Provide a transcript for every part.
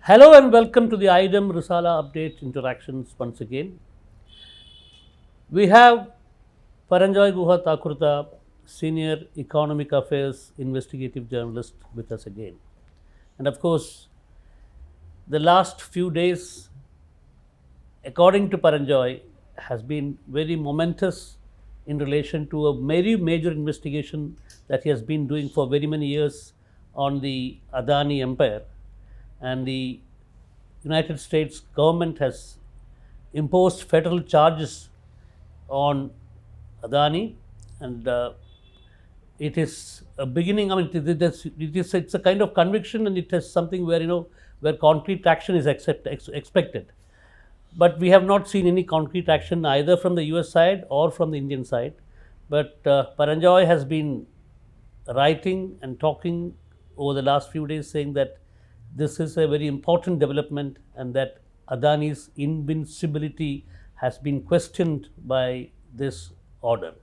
Hello and welcome to the AIDEM Risala update interactions once again. We have Paranjoy Guha Thakurtha, Senior Economic Affairs Investigative Journalist, with us again. And of course, the last few days, according to Paranjoy, has been very momentous in relation to a very major investigation that he has been doing for very many years on the Adani empire. And the United States government has imposed federal charges on Adani, and it is a beginning. I mean, it's a kind of conviction, and it is something where where concrete action is expected. But we have not seen any concrete action either from the US side or from the Indian side. But Paranjoy has been writing and talking over the last few days, saying that this is a very important development and that Adani's invincibility has been questioned by this order.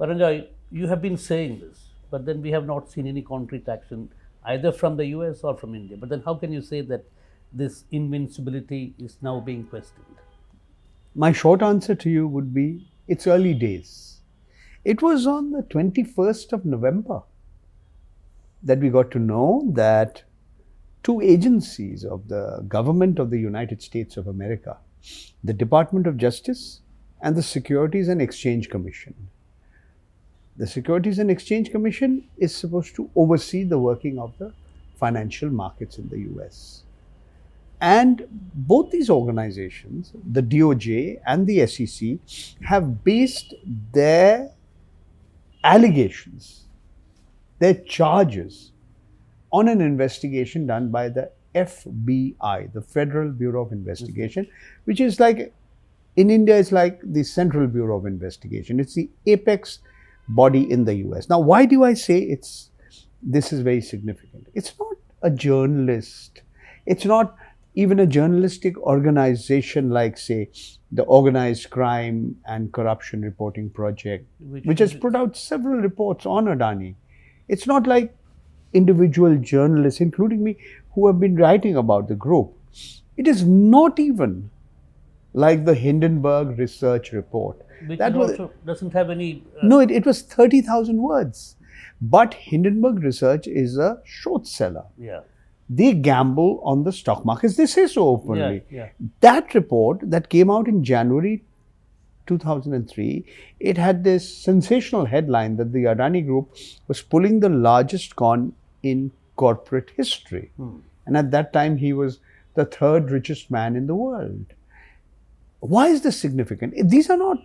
Paranjoy, you have been saying this, but then we have not seen any concrete action either from the US or from India. But then how can you say that this invincibility is now being questioned? My short answer to you would be, it's early days. It was on the 21st of November that we got to know that two agencies of the government of the United States of America, the Department of Justice and the Securities and Exchange Commission. The Securities and Exchange Commission is supposed to oversee the working of the financial markets in the US. And both these organizations, the DOJ and the SEC, have based their allegations, their charges, on an investigation done by the FBI, the Federal Bureau of Investigation, which is like, in India, it's like the Central Bureau of Investigation. It's the apex body in the US. Now, why do I say this is very significant? It's not a journalist. It's not even a journalistic organization like, say, the Organized Crime and Corruption Reporting Project, which has put out several reports on Adani. It's not like individual journalists, including me, who have been writing about the group. It is not even like the Hindenburg research report. Which also doesn't have any... No, it was 30,000 words. But Hindenburg research is a short seller. Yeah. They gamble on the stock markets. They say so openly. Yeah. That report that came out in January 2003, it had this sensational headline that the Adani Group was pulling the largest con in corporate history. And at that time, he was the third richest man in the world. Why is this significant? These are not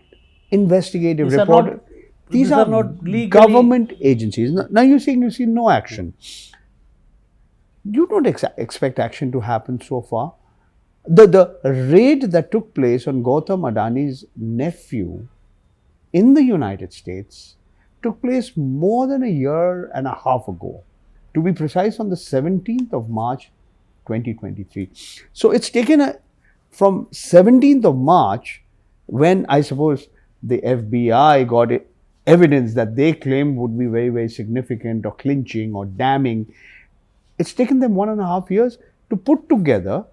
investigative reports. These are not legally government agencies. Now you're saying you see no action. You don't expect action to happen so far. The raid that took place on Gautam Adani's nephew in the United States took place more than a year and a half ago. To be precise, on the 17th of March, 2023. So it's taken from 17th of March, when I suppose the FBI got evidence that they claimed would be very, very significant or clinching or damning. It's taken them 1.5 years to put together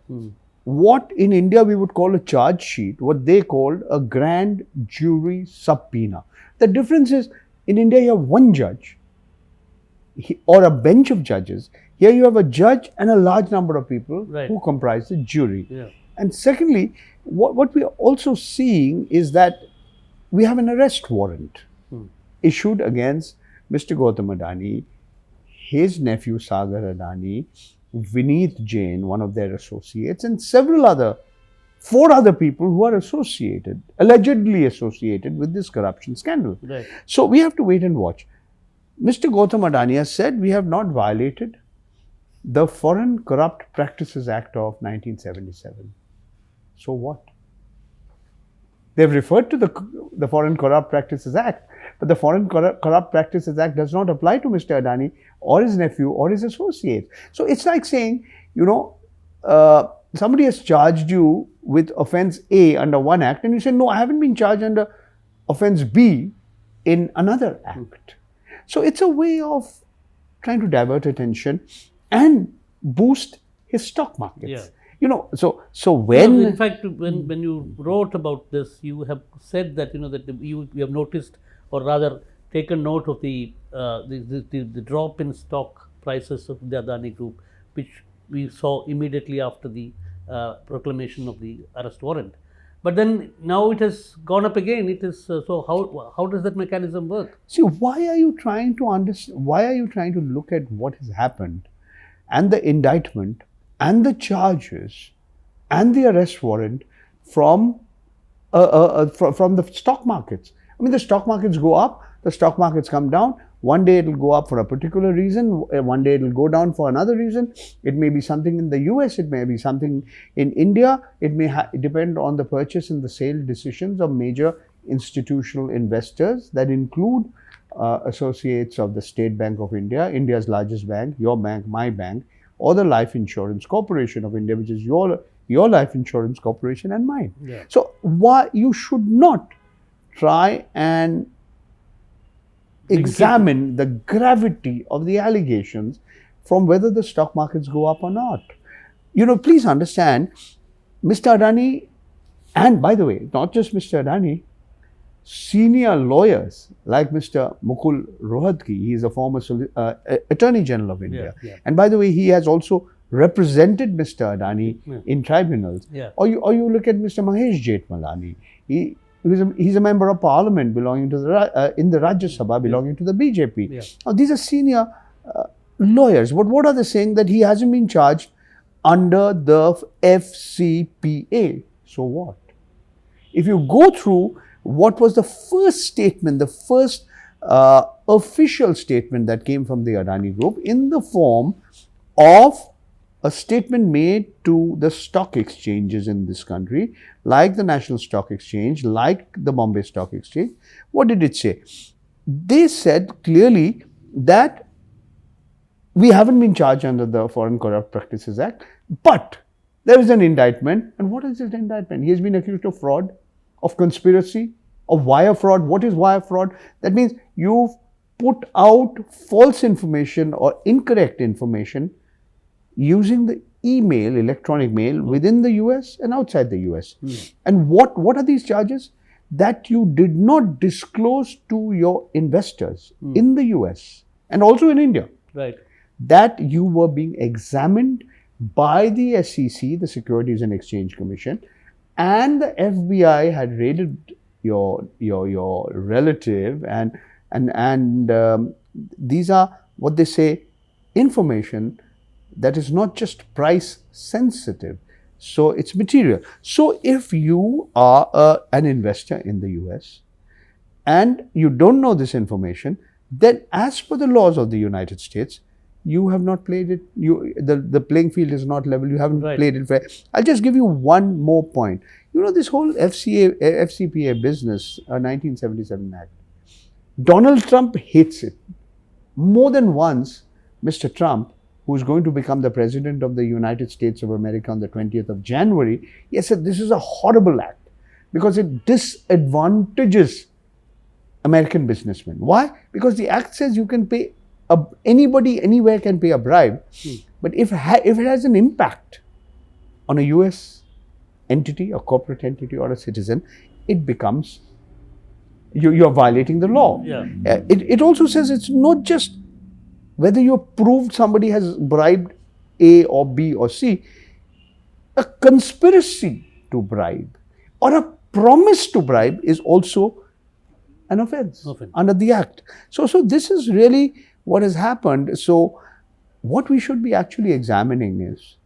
what in India we would call a charge sheet, what they called a grand jury subpoena. The difference is, in India you have one judge or a bench of judges. Here you have a judge and a large number of people who comprise the jury. Yeah. And secondly, what we are also seeing is that we have an arrest warrant issued against Mr. Gautam Adani, his nephew Sagar Adani, Vineet Jain, one of their associates, and four other people who are allegedly associated with this corruption scandal. Right. So we have to wait and watch. Mr. Gautam Adani has said we have not violated the Foreign Corrupt Practices Act of 1977. So what? They've referred to the Foreign Corrupt Practices Act, but the Foreign Corrupt Practices Act does not apply to Mr. Adani or his nephew or his associates. So it's like saying, somebody has charged you with offense A under one act, and you say, no, I haven't been charged under offense B in another act. So it's a way of trying to divert attention and boost his stock markets. Yeah. You know, so when in fact, when you wrote about this, you have said that that you have noticed, or rather taken note of the drop in stock prices of the Adani Group, which we saw immediately after the proclamation of the arrest warrant. But then now it has gone up again. It is so how does that mechanism work? see, why are you trying to understand? Why are you trying to look at what has happened, and the indictment, and the charges, and the arrest warrant from the stock markets? I mean, the stock markets go up, the stock markets come down. One day it will go up for a particular reason, one day it will go down for another reason. It may be something in the US, it may be something in India, it may depend on the purchase and the sale decisions of major institutional investors that include associates of the State Bank of India, India's largest bank, your bank, my bank, or the Life Insurance Corporation of India, which is your Life Insurance Corporation and mine. Yeah. So why you should not try and examine the gravity of the allegations from whether the stock markets go up or not. Please understand, Mr. Adani, and by the way, not just Mr. Adani, senior lawyers like Mr. Mukul Rohatgi, he is a former Attorney General of India. Yeah. And by the way, he has also represented Mr. Adani in tribunals. Yeah. Or you look at Mr. Mahesh Jethmalani. He's a member of parliament belonging to in the Rajya Sabha belonging to the BJP. Yeah. Now, these are senior lawyers. But what are they saying? That he hasn't been charged under the FCPA. So what? If you go through what was the first statement, the first official statement that came from the Adani Group in the form of a statement made to the stock exchanges in this country, like the National Stock Exchange, like the Bombay Stock Exchange. What did it say? They said clearly that we haven't been charged under the Foreign Corrupt Practices Act, but there is an indictment. And what is this indictment? He has been accused of fraud, of conspiracy, of wire fraud. What is wire fraud? That means you've put out false information or incorrect information using the electronic mail within the US and outside the US. And what are these charges? That you did not disclose to your investors in the US and also in India. Right. That you were being examined by the SEC, the Securities and Exchange Commission, and the FBI had raided your relative, and these are what they say information that is not just price sensitive, so it's material. So if you are an investor in the US and you don't know this information, then as per the laws of the United States, you have not played it. The playing field is not level. You haven't played it fair. I'll just give you one more point. This whole FCPA business, 1977 Act. Donald Trump hates it. More than once, Mr. Trump, who is going to become the President of the United States of America on the 20th of January, he said this is a horrible act because it disadvantages American businessmen. Why? Because the act says you can pay, anybody anywhere can pay a bribe, but if it has an impact on a US entity, a corporate entity or a citizen, it becomes, you're violating the law. Yeah. It also says it's not just whether you proved somebody has bribed A or B or C, a conspiracy to bribe or a promise to bribe is also an offense under the Act. So this is really what has happened. So what we should be actually examining is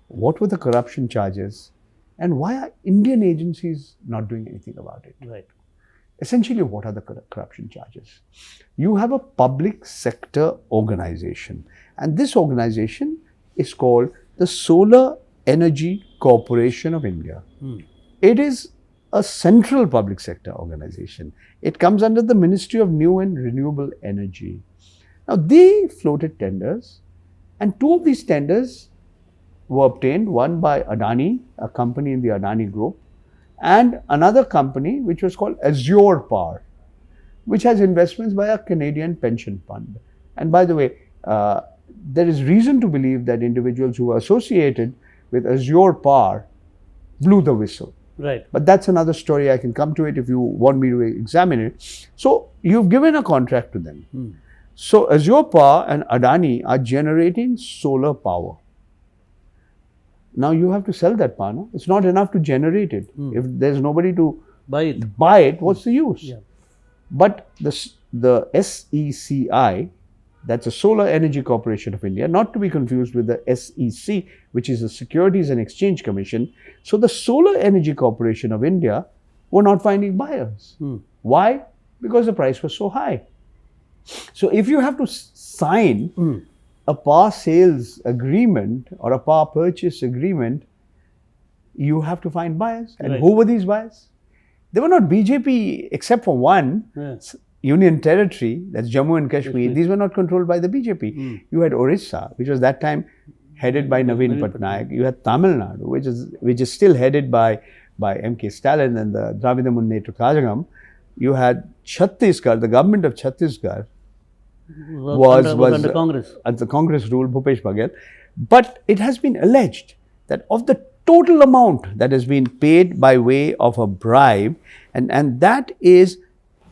what were the corruption charges and why are Indian agencies not doing anything about it? Right. Essentially, what are the corruption charges? You have a public sector organization, and this organization is called the Solar Energy Corporation of India. It is a central public sector organization. It comes under the Ministry of New and Renewable Energy. Now, they floated tenders, and two of these tenders were obtained, one by Adani, a company in the Adani Group, and another company which was called Azure Power, which has investments by a Canadian pension fund. And by the way, there is reason to believe that individuals who are associated with Azure Power blew the whistle. Right. But that's another story. I can come to it if you want me to examine it. So you've given a contract to them. So Azure Power and Adani are generating solar power. Now you have to sell that power. No? It's not enough to generate it. If there's nobody to Buy it. what's the use? Yeah. But the SECI, that's a Solar Energy Corporation of India, not to be confused with the SEC, which is the Securities and Exchange Commission. So the Solar Energy Corporation of India were not finding buyers. Why? Because the price was so high. So if you have to sign a power sales agreement or a power purchase agreement, you have to find buyers. And who were these buyers? They were not BJP except for one. Union territory, that's Jammu and Kashmir, these were not controlled by the BJP. You had Orissa, which was that time headed by Naveen Patnaik. You had Tamil Nadu, which is still headed by M.K. Stalin and the Dravida Munnetru Kazhagam. You had Chhattisgarh, the government of Chhattisgarh was under Congress. As the Congress ruled, Bhupesh Baghel. But it has been alleged that of the total amount that has been paid by way of a bribe, and that is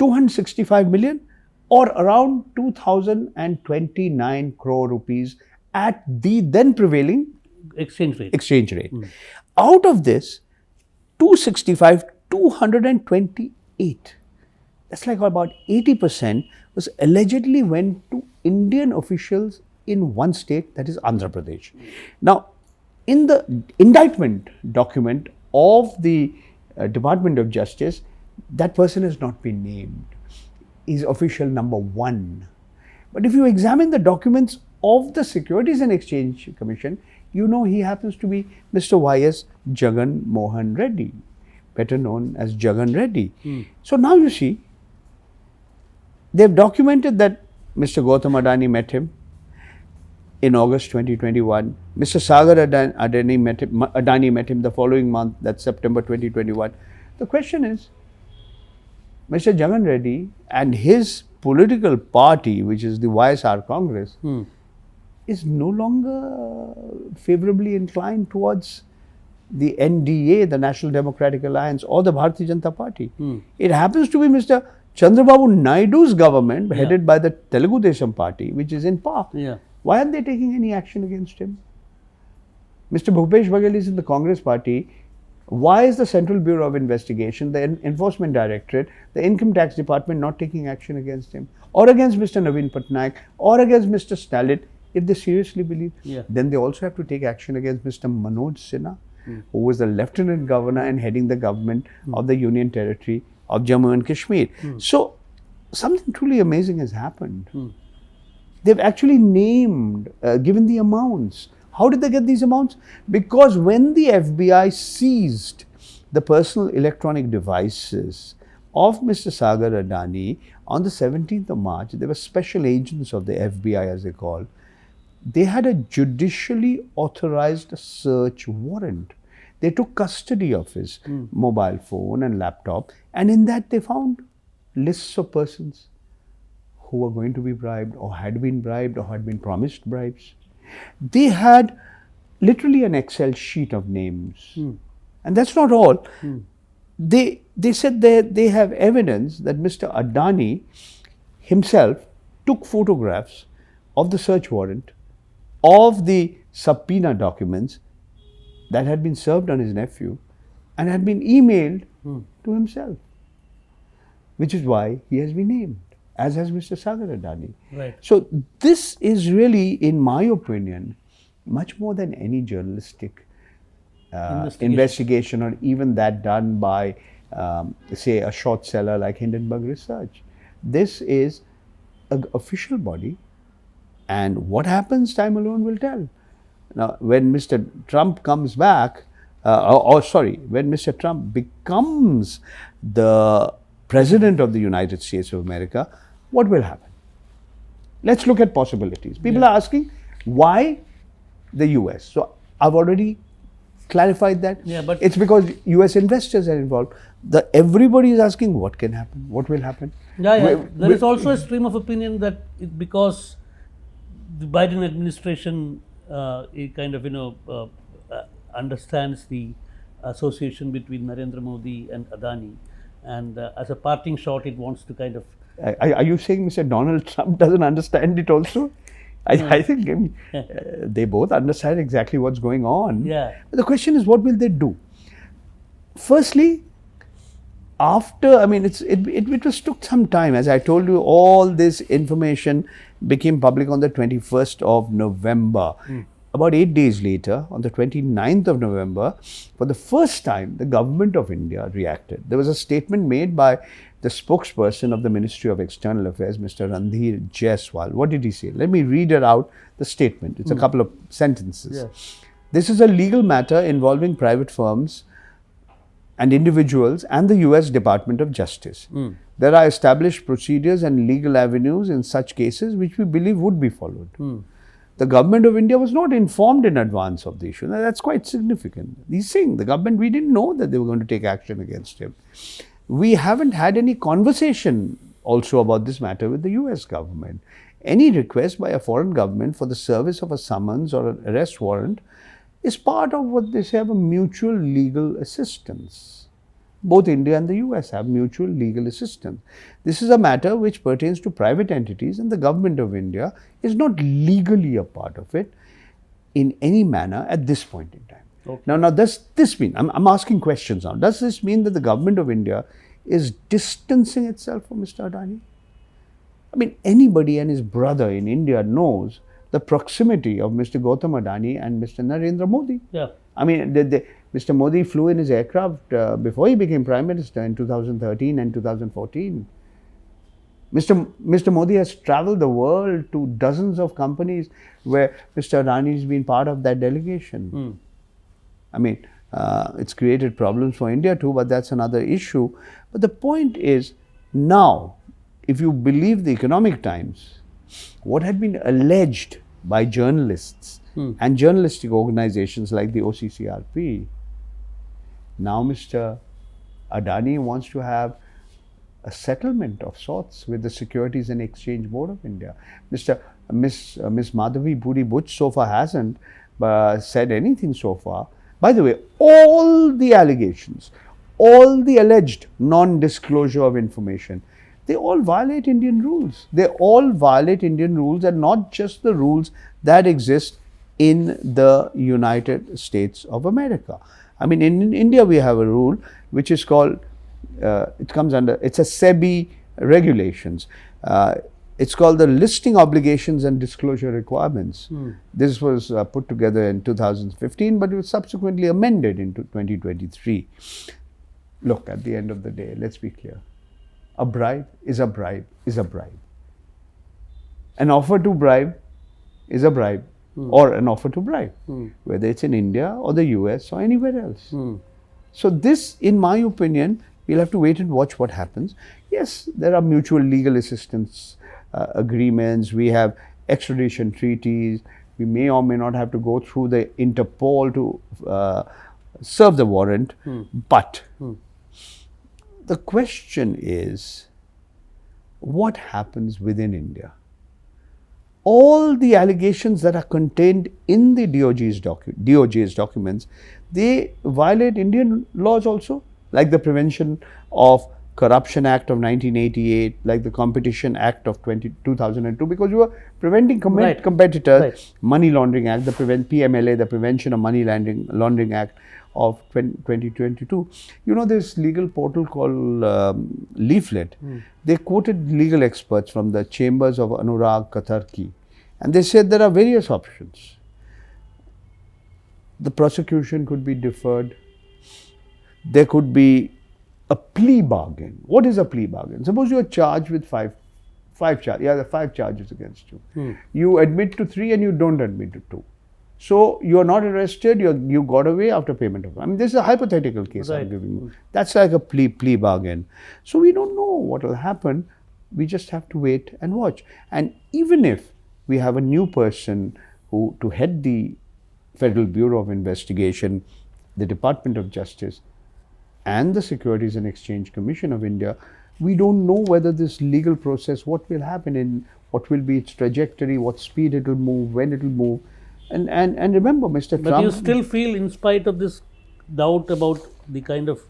265 million or around 2029 crore rupees at the then prevailing Exchange rate. Out of this, 228, that's like about 80%, was allegedly went to Indian officials in one state, that is Andhra Pradesh. Now, in the indictment document of the Department of Justice, that person has not been named. He's official number 1. But if you examine the documents of the Securities and Exchange Commission, you know he happens to be Mr. Y.S. Jagan Mohan Reddy, better known as Jagan Reddy. So now you see, they've documented that Mr. Gautam Adani met him in August 2021. Mr. Sagar Adani met him the following month, that's September 2021. The question is, Mr. Jagan Reddy and his political party, which is the YSR Congress, is no longer favorably inclined towards the NDA, the National Democratic Alliance, or the Bharatiya Janata Party. It happens to be Mr. Chandrababu Naidu's government, headed by the Telugu Desam Party, which is in power. Why aren't they taking any action against him? Mr. Bhupesh Baghel is in the Congress Party. Why is the Central Bureau of Investigation, the Enforcement Directorate, the Income Tax Department not taking action against him? Or against Mr. Naveen Patnaik? Or against Mr. Stalin? If they seriously believe, then they also have to take action against Mr. Manoj Sinha, who was the Lieutenant Governor and heading the government of the Union Territory of Jammu and Kashmir. So, something truly amazing has happened. They've actually named, given the amounts. How did they get these amounts? Because when the FBI seized the personal electronic devices of Mr. Sagar Adani on the 17th of March, there were special agents of the FBI, as they call. They had a judicially authorized search warrant. They took custody of his mobile phone and laptop, and in that they found lists of persons who were going to be bribed or had been promised bribes. They had literally an Excel sheet of names. And that's not all. They said that they have evidence that Mr. Adani himself took photographs of the search warrant, of the subpoena documents that had been served on his nephew and had been emailed to himself, which is why he has been named, as has Mr. Sagar Adani. So this is really, in my opinion, much more than any journalistic investigation or even that done by, say, a short seller like Hindenburg Research. This is an official body, and what happens, time alone will tell. Now, when Mr. Trump comes back, when Mr. Trump becomes the President of the United States of America, what will happen? Let's look at possibilities. People are asking, why the US? So, I've already clarified that. But it's because US investors are involved. Everybody is asking, what can happen? What will happen? There is also a stream of opinion that because the Biden administration it kind of understands the association between Narendra Modi and Adani, and as a parting shot, it wants to kind of. Are you saying Mr. Donald Trump doesn't understand it also? I think they both understand exactly what's going on. Yeah. But the question is, what will they do? Firstly, after, I mean, it was took some time. As I told you, all this information became public on the 21st of November. About 8 days later, on the 29th of November, for the first time, the government of India reacted. There was a statement made by the spokesperson of the Ministry of External Affairs, Mr. Randhir Jaiswal. What did he say? Let me read it out, the statement. It's a couple of sentences. Yes. This is a legal matter involving private firms and individuals and the US Department of Justice. There are established procedures and legal avenues in such cases which we believe would be followed. The government of India was not informed in advance of the issue. Now, that's quite significant. He's saying the government, we didn't know that they were going to take action against him. We haven't had any conversation also about this matter with the US government. Any request by a foreign government for the service of a summons or an arrest warrant is part of what they say of a mutual legal assistance. Both India and the US have mutual legal assistance. This is a matter which pertains to private entities, and the government of India is not legally a part of it in any manner at this point in time. Okay. Now does this mean, I'm asking questions now, does this mean that the government of India is distancing itself from Mr. Adani? I mean, anybody and his brother in India knows the proximity of Mr. Gautam Adani and Mr. Narendra Modi. Yeah. I mean, Mr. Modi flew in his aircraft before he became Prime Minister in 2013 and 2014. Mr. Modi has traveled the world to dozens of companies where Mr. Adani has been part of that delegation. I mean, it's created problems for India too, but that's another issue. But the point is, now, if you believe the Economic Times, what had been alleged by journalists and journalistic organizations like the OCCRP, now Mr. Adani wants to have a settlement of sorts with the Securities and Exchange Board of India. Miss Madhavi Puri Butch so far hasn't said anything so far. By the way, all the allegations, all the alleged non-disclosure of information, they all violate Indian rules. They all violate Indian rules, and not just the rules that exist in the United States of America. I mean, in India we have a rule which is called, it's a SEBI regulations. It's called the Listing Obligations and Disclosure Requirements. This was put together in 2015, but it was subsequently amended into 2023. Look, at the end of the day, let's be clear. A bribe is a bribe is a bribe. An offer to bribe is a bribe or an offer to bribe, whether it's in India or the US or anywhere else. So this, in my opinion, we'll have to wait and watch what happens. Yes, there are mutual legal assistance agreements, we have extradition treaties, we may or may not have to go through the Interpol to serve the warrant, but the question is, what happens within India? All the allegations that are contained in the DOJ's documents, they violate Indian laws also, like the Prevention of Corruption Act of 1988, like the Competition Act of 2002, because you are preventing competitors, Money Laundering Act, the PMLA, the Prevention of Money Laundering Act of 2022. You know, this legal portal called Leaflet, they quoted legal experts from the chambers of Anurag Katharki, and they said there are various options. The prosecution could be deferred. There could be a plea bargain. What is a plea bargain? Suppose you are charged with five charges. Yeah, there are 5 charges against you. You admit to 3 and you don't admit to 2. So you are not arrested. You got away after payment of. I mean, this is a hypothetical case I'm giving you. That's like a plea bargain. So we don't know what will happen. We just have to wait and watch. And even if we have a new person to head the Federal Bureau of Investigation, the Department of Justice, and the Securities and Exchange Commission of India, we don't know whether this legal process, what will happen in what will be its trajectory, what speed it will move, when it will move. And remember, Mr. But Trump. you still feel, in spite of this doubt about the kind of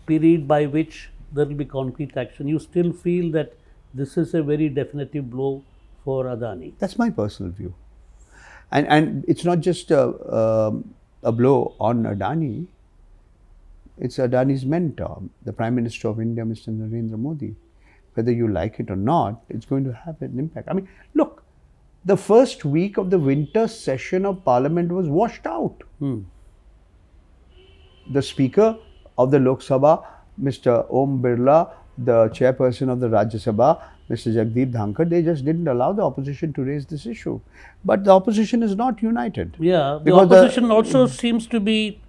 period by which there will be concrete action, you still feel that this is a very definitive blow for Adani. That's my personal view. And it's not just a blow on Adani, it's Adani's mentor, the Prime Minister of India, Mr. Narendra Modi. Whether you like it or not, it's going to have an impact. I mean, look, the first week of the winter session of Parliament was washed out. The Speaker of the Lok Sabha, Mr. Om Birla, the Chairperson of the Rajya Sabha, Mr. Jagdeep Dhankar, they just didn't allow the opposition to raise this issue. But the opposition is not united. Yeah, the Because opposition also seems to be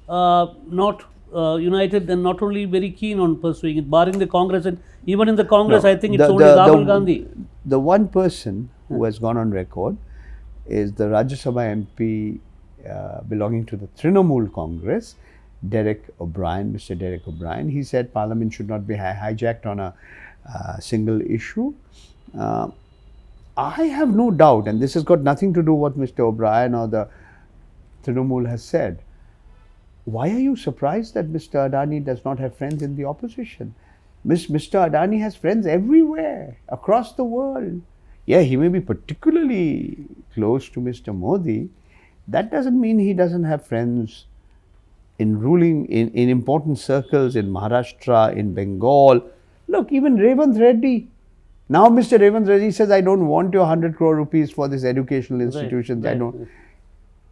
not united and not only very keen on pursuing it, barring the Congress. And even in the Congress, No, I think it's only Rahul Gandhi. The one person who has gone on record is the Rajya Sabha MP belonging to the Trinamool Congress, Derek O'Brien, Mr. Derek O'Brien. He said Parliament should not be hijacked on a single issue. I have no doubt, and this has got nothing to do with what Mr. O'Brien or the Trinamool has said. Why are you surprised that Mr. Adani does not have friends in the opposition? Mr. Adani has friends everywhere, across the world. Yeah, he may be particularly close to Mr. Modi. That doesn't mean he doesn't have friends in ruling, in important circles in Maharashtra, in Bengal. Look, even Revanth Reddy. Now Mr. Revanth Reddy says, I don't want your 100 crore rupees for this educational institutions. Right. I don't.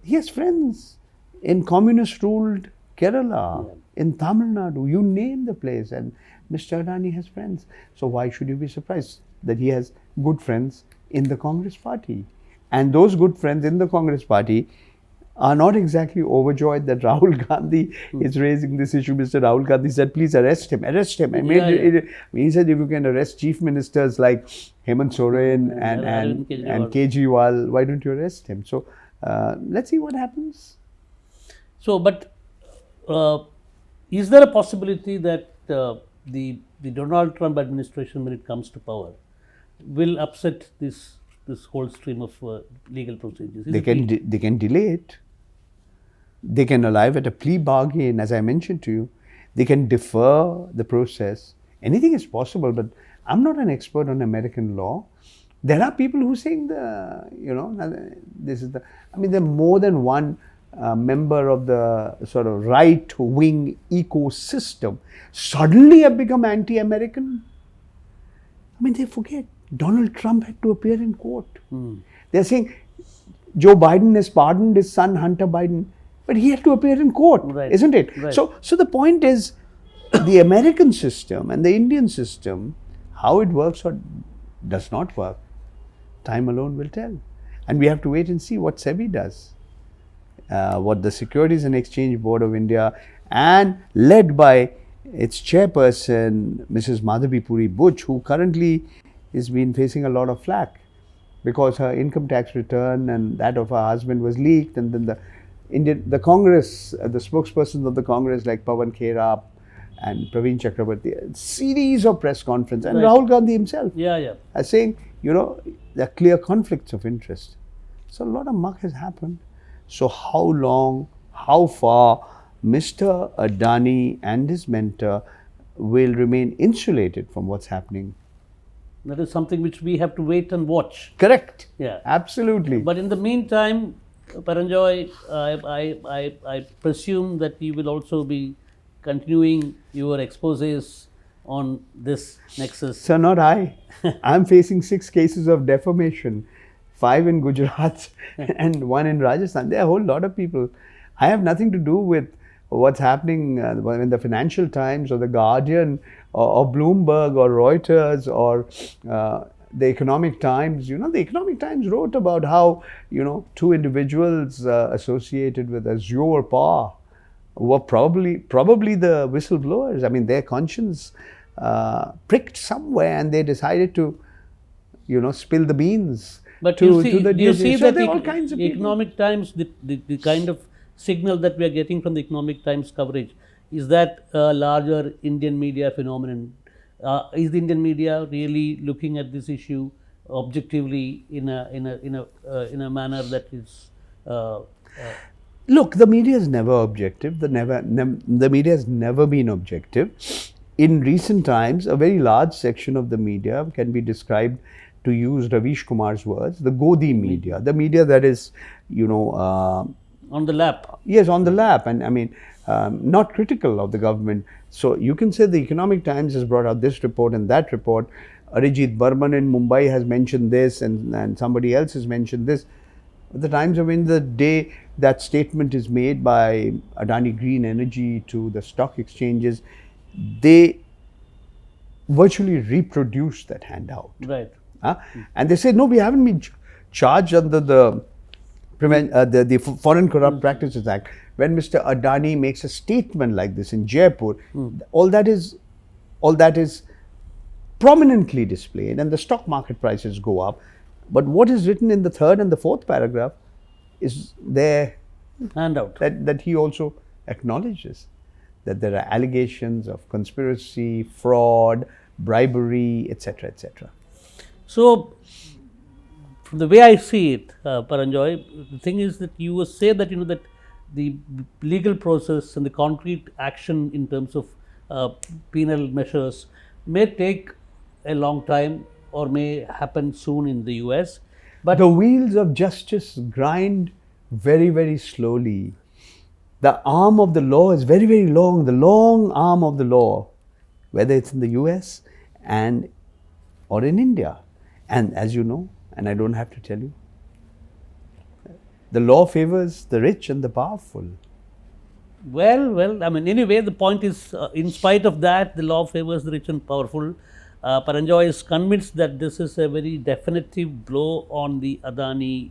He has friends in communist-ruled Kerala, in Tamil Nadu, you name the place, and Mr. Adani has friends. So why should you be surprised that he has good friends in the Congress party? And those good friends in the Congress party are not exactly overjoyed that Rahul Gandhi is raising this issue. Mr. Rahul Gandhi said, please arrest him, arrest him. He said, if you can arrest chief ministers like Hemant Soren and Kejriwal, why don't you arrest him? So let's see what happens. So, but is there a possibility that the Donald Trump administration, when it comes to power, will upset this whole stream of legal procedures? They can delay it. They can arrive at a plea bargain, as I mentioned to you. They can defer the process. Anything is possible, but I'm not an expert on American law. There are people who are saying this is the. I mean, there are more than one member of the sort of right-wing ecosystem suddenly have become anti-American. I mean, they forget Donald Trump had to appear in court. They're saying Joe Biden has pardoned his son Hunter Biden, but he had to appear in court, isn't it? Right. So the point is, the American system and the Indian system, how it works or does not work, time alone will tell. And we have to wait and see what SEBI does. What the Securities and Exchange Board of India, and led by its chairperson, Mrs. Madhavi Puri Buch, who currently has been facing a lot of flack because her income tax return and that of her husband was leaked, and then the Congress, the spokespersons of the Congress like Pawan Khera and Praveen Chakrabarti, a series of press conferences, and Rahul Gandhi himself are saying, there are clear conflicts of interest. So a lot of muck has happened. So how long, how far Mr. Adani and his mentor will remain insulated from what's happening? That is something which we have to wait and watch. Correct. Yeah. Absolutely. But in the meantime, Paranjoy, I presume that you will also be continuing your exposés on this nexus. Sir, not I. I'm facing 6 cases of defamation. 5 in Gujarat and 1 in Rajasthan. There are a whole lot of people. I have nothing to do with what's happening in the Financial Times or the Guardian or Bloomberg or Reuters or the Economic Times. The Economic Times wrote about how 2 individuals associated with Azure Power were probably the whistleblowers. I mean, their conscience pricked somewhere and they decided to spill the beans. But do you see that the Economic Times, the kind of signal that we are getting from the Economic Times coverage, is that a larger Indian media phenomenon? Is the Indian media really looking at this issue objectively in a manner that is. Look, the media is never objective. The media has never been objective. In recent times, a very large section of the media can be described, to use Ravish Kumar's words, the Godi media, the media that is, on the lap. Yes, on the lap, and I mean, not critical of the government. So you can say the Economic Times has brought out this report and that report. Arijit Burman in Mumbai has mentioned this, and somebody else has mentioned this. The Times of India, the day that statement is made by Adani Green Energy to the stock exchanges, they virtually reproduce that handout. Right. And they say, no, we haven't been charged under the Foreign Corrupt Practices Act. When Mr. Adani makes a statement like this in Jaipur, all that is prominently displayed, and the stock market prices go up. But what is written in the third and the fourth paragraph is there Handout. that he also acknowledges that there are allegations of conspiracy, fraud, bribery, etc., etc. So, from the way I see it, Paranjoy, the thing is that you say that that the legal process and the concrete action in terms of penal measures may take a long time or may happen soon in the US. But the wheels of justice grind very, very slowly. The arm of the law is very, very long, the long arm of the law, whether it's in the US or in India. And as you know, and I don't have to tell you, the law favors the rich and the powerful. Well, I mean, anyway, the point is, in spite of that, the law favors the rich and powerful. Paranjoy is convinced that this is a very definitive blow on the Adani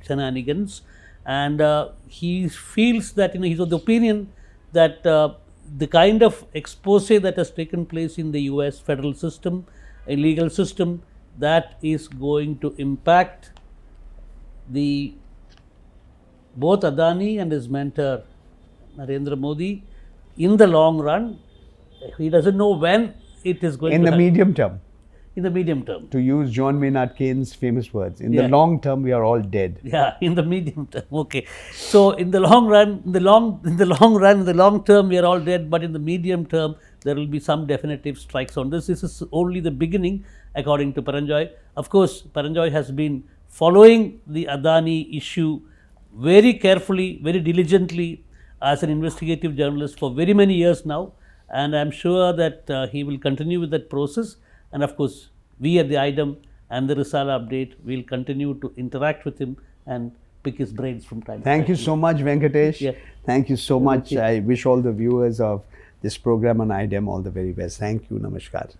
shenanigans, and he feels that he's of the opinion that the kind of expose that has taken place in the US federal system, a legal system, that is going to impact both Adani and his mentor Narendra Modi in the long run. He doesn't know when it is going in to the medium term. In the medium term. To use John Maynard Keynes' famous words, in the long term we are all dead. Yeah, in the medium term. Okay. So in the long run, in the long term we are all dead, but in the medium term there will be some definitive strikes on this. This is only the beginning, according to Paranjoy. Of course, Paranjoy has been following the Adani issue very carefully, very diligently as an investigative journalist for very many years now, and I am sure that he will continue with that process. And of course, we at the AIDEM and the Risala update will continue to interact with him and pick his brains from time to time. Thank you so much, Venkatesh. Yeah. Thank you so much. I wish all the viewers of this program on AIDEM all the very best. Thank you. Namaskar.